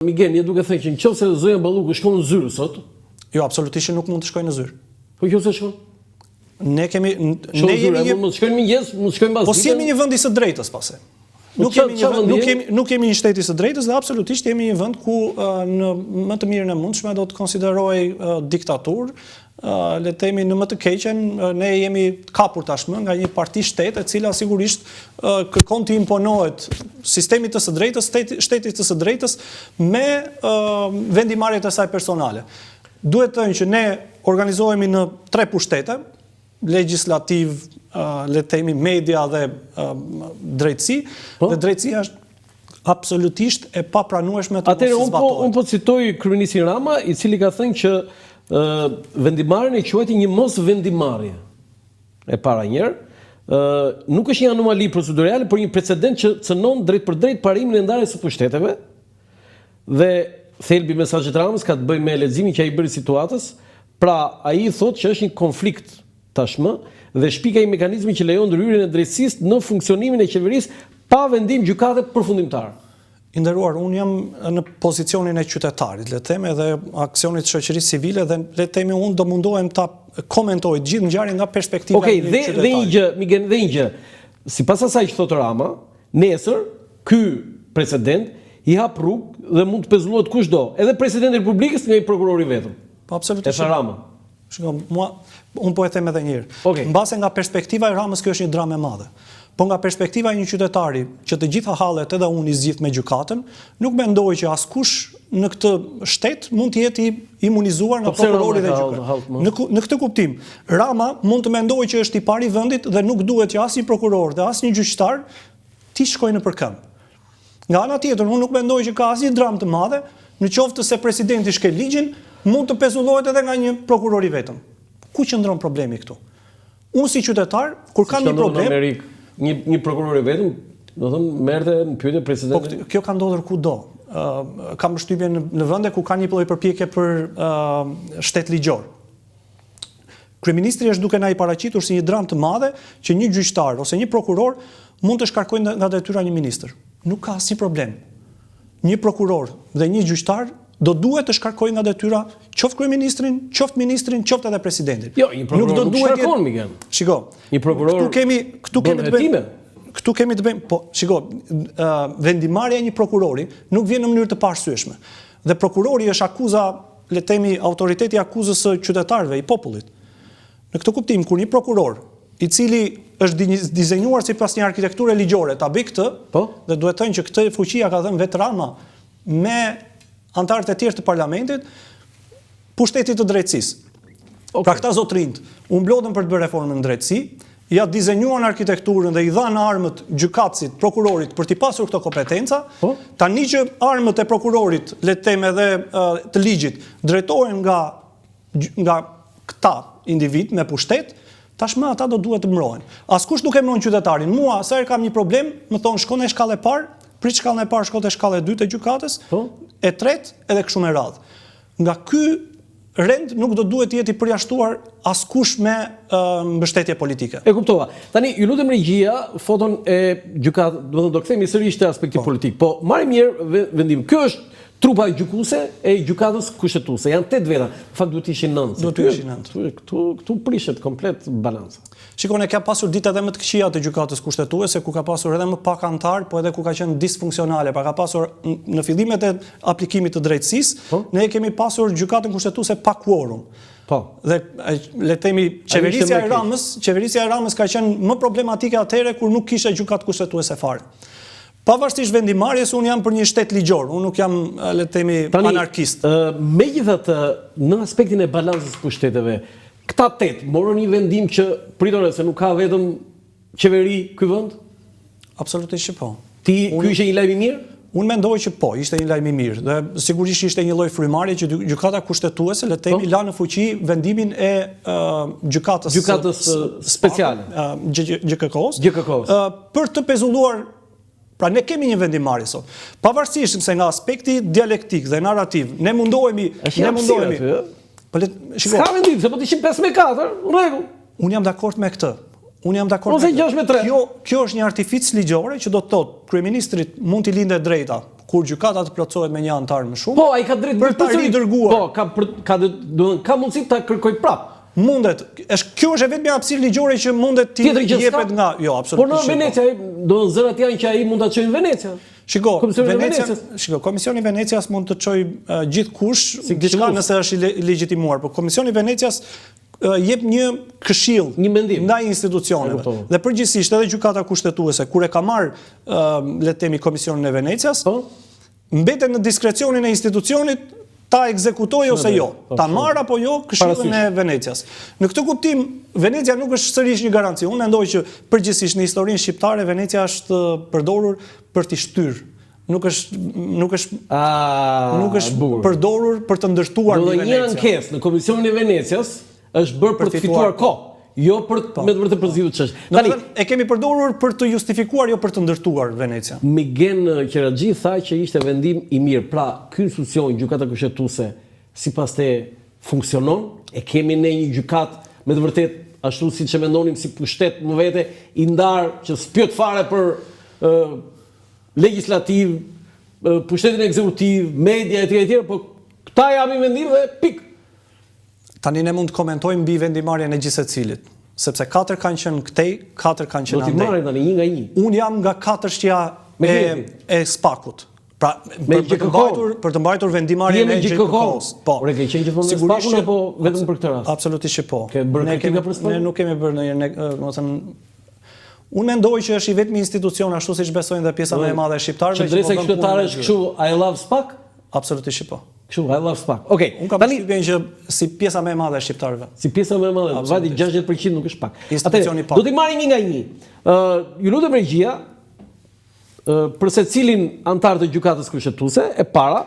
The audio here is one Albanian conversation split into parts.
Miguel, je duke thënë që nëse zonja Balluku shkon në zyrë sot, jo, absolutisht nuk mund të shkojë në zyrë. Po nëse shkon? Ne jemi mund shkojnë mëngjes, mund shkojnë mbas. Po si jemi një vend i së drejtës pastaj. Nuk jemi një shtet i së drejtës dhe absolutisht jemi një vend ku në më të mirën e mundshme do të konsiderojë diktaturë, le të themi në më të keqen, ne jemi kapur tashmë nga një parti shtete e cila sigurisht kërkon të imponohet sistemit të së drejtës, shtetit të së drejtës me vendimarrjet e saj personale. Duhet të thënë që ne organizohemi në 3 pushtete, legjislativ, le të themi media dhe drejtësi, dhe drejtësia është absolutisht e papranueshme të mos i zbatohet. Unë po citoj kryeministin Rama, i cili ka thënë që vendimarrjen e quajti një mos vendimarrje. E para njëherë, nuk është një anomali procedurale, por një precedent që cënon drejt për drejt parimin e ndarjes së pushteteve. Dhe thelbi i mesazhit Ramës ka të bëjë me leximin që ai bëri situatës. Pra, ai thotë që është një konflikt tashmë dhe shpika i mekanizmi që lejon ndryrjen e drejtësisë në funksionimin e qeverisë pa vendim gjykate përfundimtar. I nderuar, unë jam në pozicionin e qytetarit, le të them, edhe aksionit të shoqërisë civile dhe le të themi unë do mundohem ta komentoj gjithë ngjarjen nga perspektiva e qytetarit. Dhe një gjë, Miguel, dhe një gjë. Sipas asaj që thotë Rama, nesër ky precedent i hap rrugë dhe mund të pezullohet kushdo, edhe presidenti i Republikës nga një prokuror i vetëm. Po absolutisht. E Rama. Shikoj, unë po e them edhe një herë. Mbase nga perspektiva e Ramës kjo është një dramë e madhe. Po nga perspektiva e një qytetari që të gjitha hallet edhe unë i zgjidh me gjykatën, nuk mendoj që askush në këtë shtet mund të jetë imunizuar nga prokurori dhe gjykatëri. Në këtë kuptim, Rama mund të mendojë që është i pari i vendit dhe nuk duhet që asnjë prokuror dhe asnjë gjyqtar t'i shkojnë në përkëmbë. Nga ana tjetër, unë nuk mendoj që ka asnjë dramë të madhe, në qoftë se presidenti shkel ligjin, mund të pezullohet edhe nga një prokuror i vetëm. Ku qëndron problemi këtu? Unë si qytetar, kur kam një problem, një prokuror i vetëm, do të thonë merrte në pyetje presidentin. Po kjo ka ndodhur kudo. Kam përshtypjen në vende ku ka një lloj përpjekje për shtet ligjor. Kryeministri është duke na i paraqitur si një dramë të madhe që një gjyqtar ose një prokuror mund të shkarkojnë nga detyra një ministër. Nuk ka asnjë problem. Një prokuror dhe një gjyqtar do duhet të shkarkojnë nga detyra qoftë kryeministrin, qoftë ministrin, qoftë edhe presidentin. Jo, një prokuror nuk shkarkon, Miguel. Shiko, një prokuror këtu kemi të bëjmë, po, shiko, vendimarrja e një prokurori nuk vjen në mënyrë të parësyeshme. Dhe prokurori është akuza, le të themi, autoriteti i akuzës së qytetarëve, i popullit. Në këtë kuptim, kur një prokuror i cili është dizenjuar sipas një arkitekture ligjore ta bëj këtë, dhe duhet të thënë që këtë fuqia ka dhënë vetë Rama me antarët e tjerë të parlamentit, pushtetit të drejtësisë. Pra këta zotrinjt u mblodhen për të bërë reformën në drejtësi, ja dizenjuan arkitekturën dhe i dhanë armët gjykatësit, prokurorit për t'i pasur këto kompetenca, tani që armët e prokurorit, le të them edhe të ligjit, drejtohen nga këta individ me pushtet, tashmë ata do duhet të mbrohen. Askush nuk e mbron qytetarin. Mua, sa herë kam një problem, më thonë shkon në shkallë e parë, prit shkallën e parë, shkon në shkallën e dytë e gjykatës, e tretë edhe kështu me radhë. Nga ky rend nuk do duhet të jetë i përjashtuar askush me mbështetje politike. E kuptova. Tani ju lutem regjia foton e gjykatës, do kthehemi sërish te aspekti politik. Po marrim mirë vendim. Ky është trupa gjykuese e gjykatës kushtetuese. Janë 8 veta. Në fakt duhet të ishin 9. Do të ishin 9. Këtu prishet komplet balanca. Shikoni, ka pasur ditë edhe më të këqija të gjykatës kushtetuese, ku ka pasur edhe më pak antar, po edhe ku ka qenë disfunksionale. Pra ka pasur në fillimet e aplikimit të drejtësisë, ne kemi pasur gjykatën kushtetuese pa quorum. Dhe le të themi qeverisja e Ramës ka qenë më problematike atëherë kur nuk kishte gjykatë kushtetuese fare. Pavarësisht vendimarrjes, unë jam për një shtet ligjor, unë nuk jam, le të themi, anarkist. Megjithatë, në aspektin e balancës pushteteve, këta 8 morën një vendim që pritore se nuk ka vetëm qeveri ky vend? Absolutisht që po. Ky ishte një lajm i mirë? Unë mendoj që po, ishte një lajm i mirë. Dhe sigurisht ishte një lloj frymarrje që gjykata kushtetuese, le të themi, la në fuqi vendimin e gjykatës speciale, GKK-s, për të pezulluar. Pra ne kemi një vendimarrje sot. Pavarësisht se nga aspekti dialektik dhe narrativ, ne mundohemi. Ska vendim, se po të ishim 5-4, në rregull. Unë jam dakord me këtë. Kjo është një artific ligjore që do të thotë kryeministrit mund t'i lindë drejta kur gjykata të plotësohet me një antar më shumë. Po, ai ka drejt për ta ridërguar. Po, ka mundësi ta kërkoj prapë. Mundet. Kjo është vetëm hapësirë ligjore që mundet të jepet nga, jo, absolutisht. Por në Venecia, zërat janë që ai mund ta çojë në Venecia. Komisioni i Venecias mund të çojë gjithkush diçka nëse është i legjitimuar, por Komisioni i Venecias jep një këshill, një mendim ndaj institucioneve. Dhe përgjithsisht edhe gjykata kushtetuese kur e ka marrë le të themi Komisionin e Venecias, mbetet në diskrecionin e institucionit ta ekzekutoj ose jo, ta marr apo jo këshillin e Venecias. Në këtë kuptim, Venecia nuk është sërish një garanci. Unë mendoj që përgjithsisht në historinë shqiptare Venecia është përdorur për t'i shtyrë. Nuk është përdorur për të ndërtuar një Venecia. Një ankesë në Komisionin e Venecias është bërë për të fituar kohë. Jo për me të vërtetë përzihet çështë. Tani e kemi përdorur për të justifikuar, jo për të ndërtuar Venecia. Migen Qeraxhi tha që ishte vendim i mirë. Pra, ky institucion, gjykata kushtetuese, sipas te funksionon, e kemi ne një gjykatë me të vërtetë ashtu siç e mendonim si pushtet më vete i ndar që s'pyet fare për legjislativ, pushtetin ekzekutiv, media etj, po këta japin vendim dhe pik. Tani ne mund të komentojmë mbi vendimarrjen e gjithë secilit, sepse 4 kanë qenë këtej, 4 kanë qenë andej. Do t'i marrin tani një nga një. Unë jam nga 4-shtja e SPAK-ut. Pra, për të mbajtur vendimarrjen e GKK-s. Po. Ore ke qenë gjithmonë në SPAK-un apo vetëm për këtë rast? Absolutisht që po. Ke bërë kritika për SPAK-un? Ne nuk kemi bërë ndonjë, unë mendoj që është i vetmi institucion ashtu siç besojnë dhe pjesa më e madhe e shqiptarëve që drejsa qytetare është kështu I love SPAK? Absolutisht që po. Kështu, I love SPAK. Okej. Unë kam përshtypjen që si pjesa më e madhe e shqiptarëve. Si pjesa më e madhe, vati 60% nuk është pak. Institucioni pak. Do t'i marrim një nga një. Ju lutem regjia, për secilin antar të gjykatës kushtetuese, e para,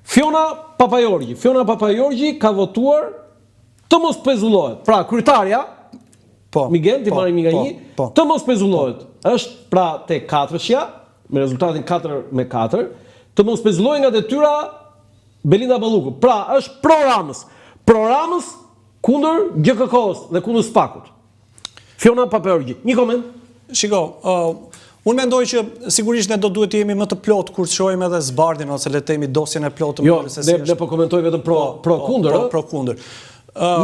Fiona Papajorgji. Fiona Papajorgji ka votuar të mos pezullohet. Pra, kryetarja, Miguel, t'i marrim një nga një, të mos pezullohet. Është pra te 4-shja, me rezultatin 4-4, të mos pezullohet nga detyra Belinda Balluku. Pra, është pro Ramës. Pro Ramës kundër GKK-s dhe kundër SPAK-ut. Fiona Papajorgji. Një koment? Shiko, unë mendoj që sigurisht ne do duhet të jemi më të plot kur të shohim edhe zbardhin ose le të themi dosjen e plotë. Jo, ne po komentoj vetëm pro kundër, ëh? Pro kundër.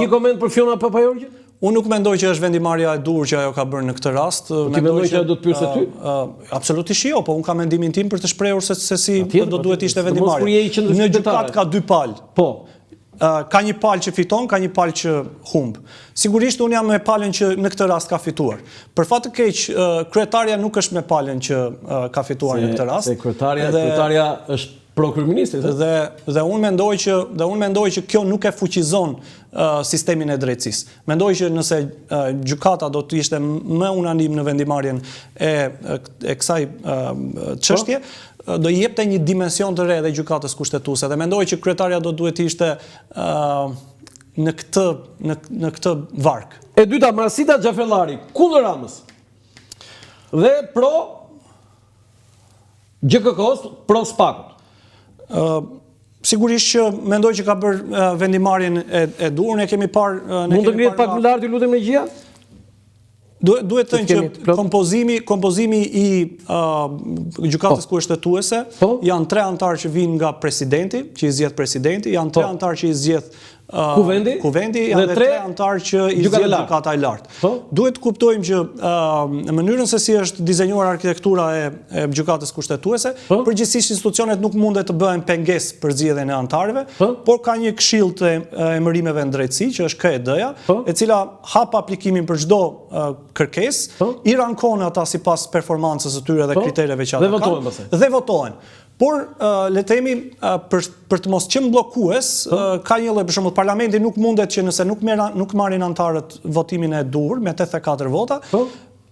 Një koment për Fiona Papajorgji? Unë nuk mendoj që është vendimarrja e dur që ajo ka bërë në këtë rast. Ti mendoj që do të pyesë ty? Absolutisht jo, po unë kam mendimin tim për të shprehur se si do duhet ishte vendimarrja. Në gjykat ka 2 palë. Po. Ka një palë që fiton, ka një palë që humb. Sigurisht unë jam me palën që në këtë rast ka fituar. Për fat të keq, kryetarja nuk është me palën që ka fituar në këtë rast. Se kryetarja është pro-kryeministrit. Dhe unë mendoj që kjo nuk e fuqizon sistemin e drejtësisë. Mendoj që nëse gjykata do të ishte më unanim në vendimarrjen e kësaj çështje, do i jepte një dimension të re dhe gjykatës kushtetuese. Dhe mendoj që kryetarja do duhet të ishte në këtë varg. E dyta, Marsita Xhafellari, kundër Ramës. Dhe pro GKK-s, pro SPAK-ut. Sigurisht që mendoj që ka bërë vendimarrjen e dur, ne kemi parë... Mund të ngrihet pak më lart, ju lutem regjia? Duhet të thënë që kompozimi i gjykatës kushtetuese janë 3 antarë që vinë nga presidenti, që i zgjedh presidenti, janë 3 antarë që i zgjedh kuvendi, janë 3 antarë që i zgjedh gjykata e lartë. Duhet të kuptojmë që në mënyrën se si është dizenjuar arkitektura e gjykatës kushtetuese, përgjithsisht institucionet nuk mundet të bëhen pengesë për zgjedhjen e antarëve, por ka një këshill të emërimeve në drejtësi, që është KED-ja, e cila hap aplikimin për çdo kërkesë, i rankon ata sipas performancës së tyre dhe kritereve që ata kanë, dhe votohen. Por, le të themi, për të mos qenë bllokues, ka një lloj, për shembull, parlamenti nuk mundet që nëse nuk marrin antarët votimin e dur me 84 vota,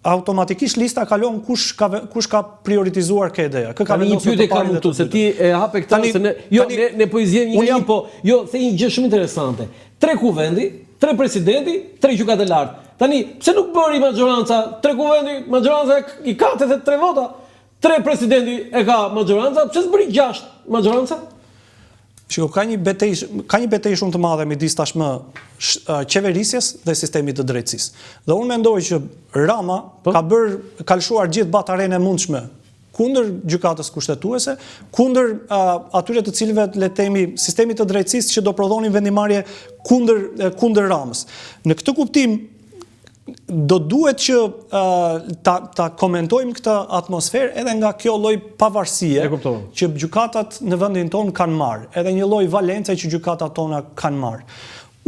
automatikisht lista kalon kush ka prioritizuar KED-ja. Një pyetje kam këtu, se ti e hape këtë, se ne po i zgjedhim një nga një, po jo, the një gjë shumë interesante. 3 kuvendi, 3 presidenti, 3 gjykatë e lartë. Tani, pse nuk bëri maggioranca? 3 kuvendi, maggioranca i ka 83 vota. 3 presidenti e ka maggioranca, pse s'bëri 6 maggioranca? Shiko, ka një betejë shumë të madhe midis tashmë qeverisjes dhe sistemit të drejtësisë. Dhe unë mendoj që Rama ka lëshuar gjithë batarene e mundshme kundër gjykatës kushtetuese, kundër atyre të cilëve le të themi sistemi të drejtësisë që do prodhonin vendimarrje kundër Ramës. Në këtë kuptim do duhet që ta komentojmë këtë atmosferë edhe nga kjo lloj pavarësie që gjykatat në vendin tonë kanë marrë, edhe një lloj valence që gjykatat tona kanë marrë.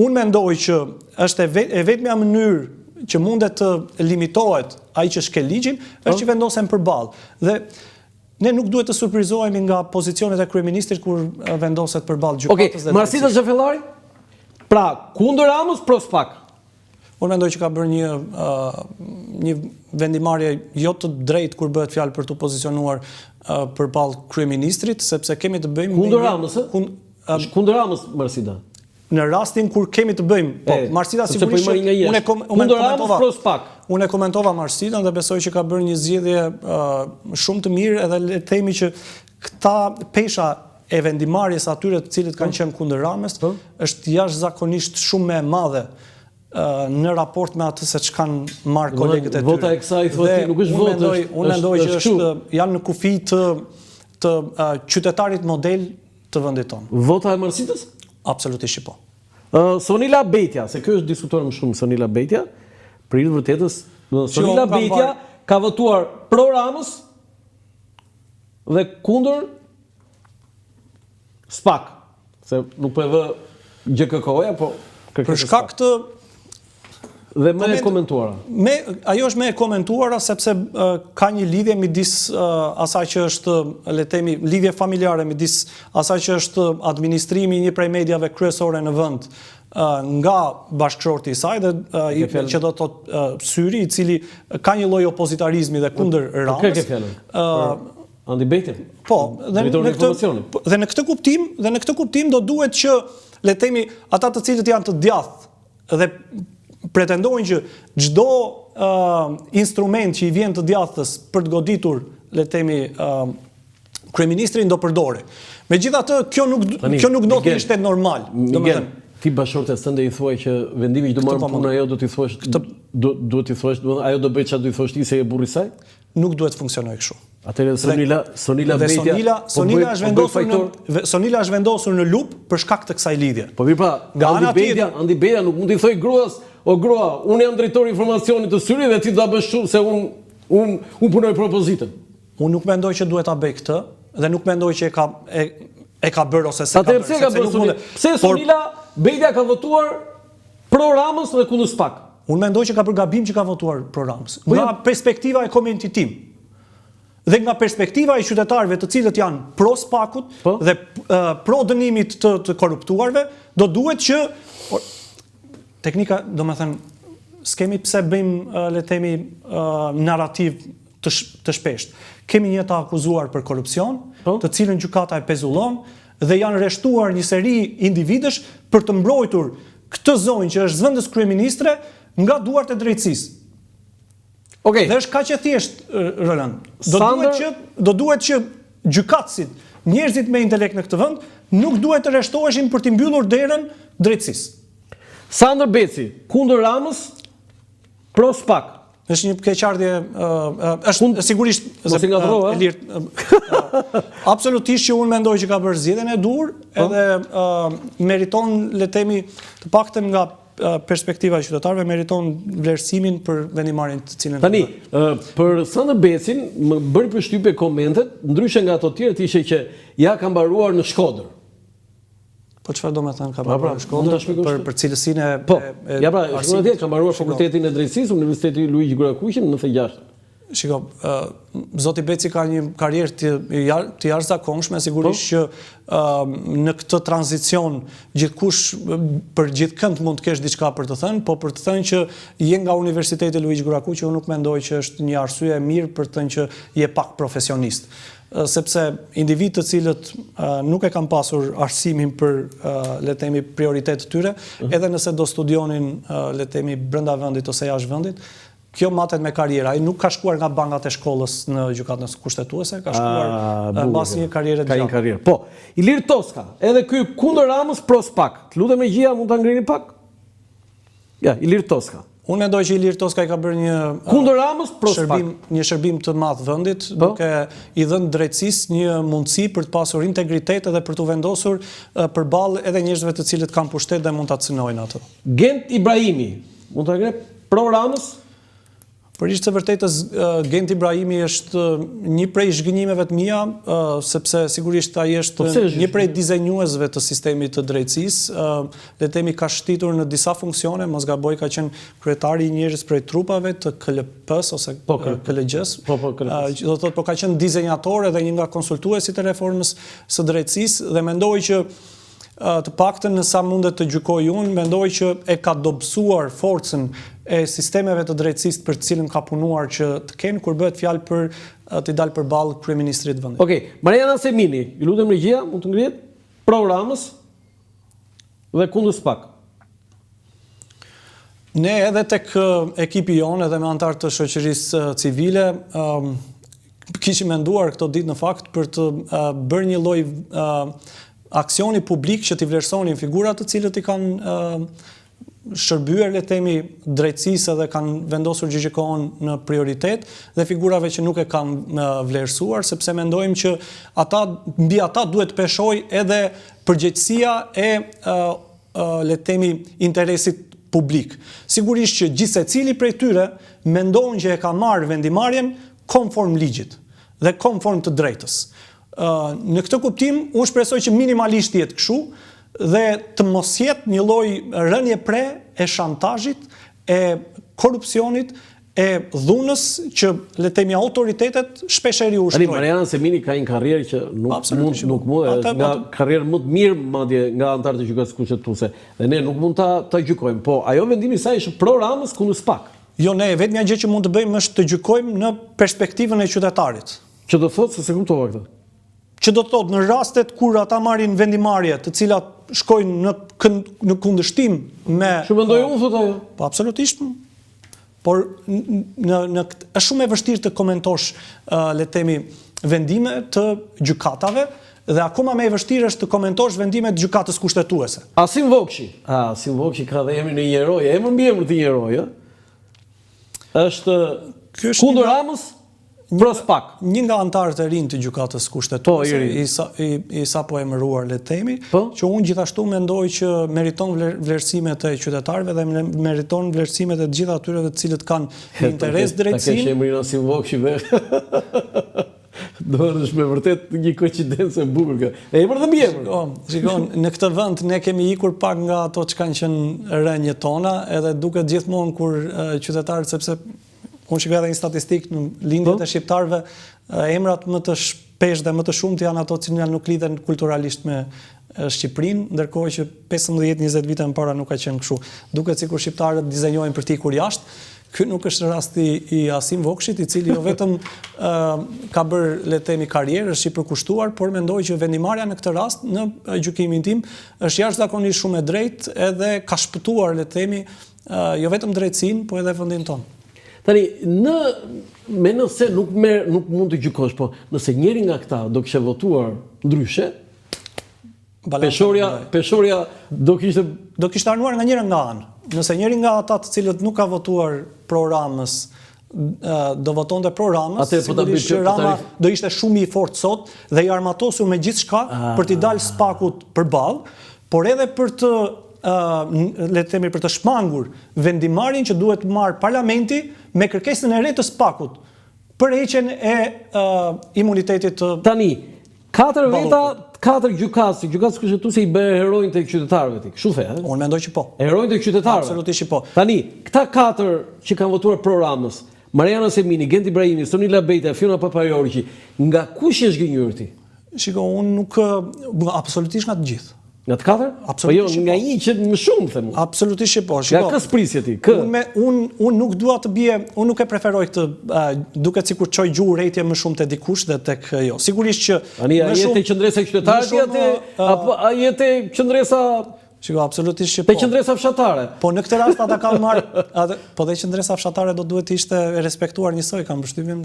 Unë mendoj që është e vetmja mënyrë që mundet të limitohet ai që shkel ligjin, është që vendosen përballë. Dhe ne nuk duhet të surprizohemi nga pozicionet e kryeministrit kur vendoset përballë gjykatës dhe Marsita Xhafellari? Pra, kundër Ramës, pro SPAK. Unë mendoj që ka bërë një vendimarrje jo të drejtë kur bëhet fjalë për të pozicionuar përballë kryeministrit, sepse kemi të bëjmë kundër Ramës, kundër Ramës Marsita. Në rastin kur kemi të bëjmë, Marsita sigurisht unë e komentova Marsitën dhe besoj që ka bërë një zgjedhje shumë të mirë, edhe le të themi që këta pesha e vendimarrjes atyre të cilët kanë qenë kundër Ramës është jashtëzakonisht shumë më e madhe në raport me atë se ç'kanë marrë kolegët e tyre. Vota e kësaj thotë nuk është votë. Unë mendoj që janë në kufi të qytetarit model të vendit tonë. Vota e Marsitës? Absolutisht po. Sonila Betja, se kjo është diskutuar më shumë Sonila Betja, për hir të vërtetës, Sonila Betja ka votuar pro Ramës dhe kundër SPAK, se nuk po e vë GKK-ja, po për shkak të dhe më e komentuara. Ajo është më e komentuara sepse ka një lidhje midis asaj që është, le të themi, lidhje familjare midis asaj që është administrimi i një prej mediave kryesore në vend nga bashkëshorti i saj dhe që do të thotë Syri, i cili ka një lloj opozitarizmi dhe kundër Ramës. Kë ke fjalën? Andi Beti? Po, dhe në këtë kuptim do duhet që, le të themi, ata të cilët janë të djathtë dhe pretendojnë që çdo instrument që i vjen të djathtës për të goditur, le të themi, kryeministrin do përdore. Megjithatë, kjo nuk do të ishte normal. Miguel, ti bashkëshortes tënde i thuaj që vendimi që do marrë punë ajo do t'i thuash, duhet t'i thuash, ajo do bëj çfarë do i thosh ti se je burri i saj? Nuk duhet të funksionojë kështu. Atëherë Sonila Betja, Sonila është vendosur në lupë për shkak të kësaj lidhje. Po mirë pra, Andi Betja nuk mund t'i thoj gruas, o grua, unë jam drejtori informacionit të Syrit dhe ti do ta bësh kështu se unë punoj për opozitën. Unë nuk mendoj që duhet ta bëj këtë dhe nuk mendoj që e ka bërë ose se ka bërë. Pse ka bërë? Pse Sonila Betja ka votuar pro Ramës dhe kundër SPAK? Unë mendoj që ka bërë gabim që ka votuar pro Ramës. Nga perspektiva e komentit tim dhe nga perspektiva e qytetarëve të cilët janë pro SPAK-ut dhe pro dënimit të korruptuarve, do duhet që teknika, do me thënë, s'kemi pse bëjmë, le të themi, narrativ të shpesht. Kemi një të akuzuar për korrupsion, të cilën gjykata e pezullon, dhe janë rreshtuar një seri individësh për të mbrojtur këtë zonjë që është zëvendës kryeministre nga duart e drejtësisë. Dhe është kaq e thjeshtë, Roland. Do duhet që gjykatësit, njerëzit me intelekt në këtë vend, nuk duhet të rreshtoheshin për t'i mbyllur derën drejtësisë. Sandër Beci, kundër Ramës, pro SPAK. Është një keqardhje, është sigurisht absolutisht që unë mendoj që ka bërë zgjedhjen e dur, edhe meriton, le të themi, të paktën nga perspektiva e qytetarëve, meriton vlerësimin për vendimarrjen të cilën. Tani, për Sandër Becin më bëri përshtypje komentet, ndryshe nga ato të tjerë, ishte që ja ka mbaruar në Shkodër. Po çfarë do të thënë ka mbaruar në Shkodër për cilësinë e po, ja pra, atje ka mbaruar Fakultetin e Drejtësisë, Universiteti Luigi Gurakuqi në 96. Shiko, Zoti Beci ka një karrierë të jashtëzakonshme, sigurisht që në këtë tranzicion gjithkush për gjithkënd mund të kesh diçka për të thënë, po për të thënë që je nga Universiteti Luigi Gurakuqi, unë nuk mendoj që është një arsye e mirë për të thënë që je pak profesionist. Sepse individ të cilët nuk e kanë pasur arsimin për, le të themi, prioritet të tyre, edhe nëse do studionin, le të themi, brenda vendit ose jashtë vendit, kjo matet me karriera. Ai nuk ka shkuar nga bankat e shkollës në gjykatën kushtetuese, ka shkuar mbas një karriere të gjatë. Ka një karrierë. Po, Ilir Toska, edhe ky kundër Ramës pro SPAK. Lutem me gjia, mund ta ngrini pak? Ja, Ilir Toska. Unë mendoj që Ilir Toska i ka bërë kundër Ramës një shërbim të madh vendit, duke i dhënë drejtësisë një mundësi për të pasur integritet edhe për të vendosur përballë edhe njerëzve të cilët kanë pushtet dhe mund ta cënojnë atë. Gent Ibrahimi, mund ta ngre pro Ramës? Për ishte vërtetës, Gent Ibrahimi është një prej zhgënjimeve të mia, sepse sigurisht ai është një prej dizenjuesve të sistemit të drejtësisë, le të themi ka shtitur në disa funksione, mos gaboj ka qenë kryetari i njerëz prej trupave të KLP-s ose KLG-s. Do thotë ka qenë dizenjator edhe një nga konsultuesit e reformës së drejtësisë dhe mendoj që të paktën në sa mundet të gjykoj unë, mendoj që e ka dobësuar forcën e sistemeve të drejtësisë për të cilën ka punuar që të kenë kur bëhet fjalë për të dalë përballë kryeministrit të vendit. Okej, Mariana Semini, ju lutem regjia, mund të ngrihet pro Ramës dhe kundër SPAK. Ne edhe tek ekipi jonë edhe me antar të shoqërisë civile kishim menduar këto ditë në fakt për të bërë një lloj aksioni publik që t'i vlerësonin figurat të cilët i kanë shërbyer le të themi drejtësisë dhe kanë vendosur gjyqëkohën në prioritet dhe figurave që nuk e kanë vlerësuar, sepse mendojmë që mbi ata duhet të peshoj edhe përgjegjësia e le të themi interesit publik. Sigurisht që gjithsecili prej tyre mendon që e ka marrë vendimarrjen konform ligjit dhe konform të drejtës. Në këtë kuptim, unë shpresoj që minimalisht jetë kështu dhe të mos jetë një lloj rënje pre e shantazhit, e korrupsionit, e dhunës që le të themi autoritetet shpeshherë ushtrojnë. Mariana Semini ka një karrierë që nuk mund nga karrierë më të mirë madje nga anëtarët e gjykatës kushtetuese. Dhe ne nuk mund ta gjykojmë, po ajo vendimi i saj është pro Ramës kundër SPAK. Jo, ne vetmja gjë që mund të bëjmë është të gjykojmë në perspektivën e qytetarit. Që do thotë se kuptova këtë. Që do të thotë në rastet kur ata marrin vendimarrje të cilat shkojnë në kundërshtim me... Shumë mendoj unë, thotë ajo. Po, absolutisht. Por është shumë e vështirë të komentosh, le të themi, vendime të gjykatave dhe akoma më e vështirë është të komentosh vendime të gjykatës kushtetuese. Asim Vokshi. Asim Vokshi ka dhe emrin e një heroje, emër mbi emër të një heroje. Është kundër Ramës? Pro SPAK. Një nga anëtarët e rinj të gjykatës kushtetuese, i sapo emëruar le të themi, që unë gjithashtu mendoj që meriton vlerësimet e qytetarëve dhe meriton vlerësimet e të gjitha atyre të cilët kanë interes drejtësinë. Ta kesh emrin Asim Vokshi dhe do është me vërtet një koincidencë e bukur kjo. Emër dhe mbi emër. Shikon, në këtë vend ne kemi ikur pak nga ato që kanë qenë rënjet tona, edhe duket gjithmonë kur qytetarët, sepse unë shikoj edhe një statistikë në lindjet e shqiptarëve, emrat më të shpesh dhe më të shumt janë ato që nuk lidhen kulturalisht me Shqipërinë, ndërkohë që 15-20 vite më para nuk ka qenë kështu. Duket sikur shqiptarët dizenjojnë për të ikur jashtë. Ky nuk është rasti i Asim Vokshit, i cili jo vetëm ka bërë le të themi karrierë, është i përkushtuar, por mendoj që vendimarrja në këtë rast, në gjykimin tim, është jashtëzakonisht shumë e drejtë edhe ka shpëtuar le të themi jo vetëm drejtësinë, po edhe vendin tonë. Tani, nëse nuk mund të gjykosh, po nëse njëri nga këta do kishte votuar ndryshe, peshorja do kishte arnuar nga njëra nga anë. Nëse njëri nga ata të cilët nuk ka votuar pro Ramës do votonte pro Ramës, sigurisht që Rama do ishte shumë i fortë sot dhe i armatosur me gjithçka për t'i dalë SPAK-ut përballë, por edhe për të le të themi për të shmangur vendimarrjen që duhet marrë parlamenti me kërkesën e re të SPAK-ut për heqjen e imunitetit të... Tani, 4 veta, 4 gjykatës kushtetuese i bëre herojnë tek qytetarëve ti. Kështu the, Unë mendoj që po. Herojnë tek qytetarëve. Absolutisht që po. Tani, këta 4 që kanë votuar pro Ramës, Mariana Semini, Gent Ibrahimi, Sonila Bejta, Fiona Papajorqi, nga kush je zgënjur ti? Shiko, unë nuk absolutisht nga të gjithë. Nga të 4? Po jo, nga një që më shumë, them. Absolutisht që po. Nga kës prisje ti? Unë nuk dua të bie, unë nuk e preferoj këtë, duket sikur çoj gjuhë urrëtie më shumë te dikush dhe tek jo. Sigurisht që Ani a jete qendresa e qytetarit apo a jete qendresa Shiko, absolutisht që po. Te qendresa fshatare. Po në këtë rast ata kanë marrë, po dhe qendresa fshatare do duhet të ishte e respektuar njësoj, kam përshtypjen,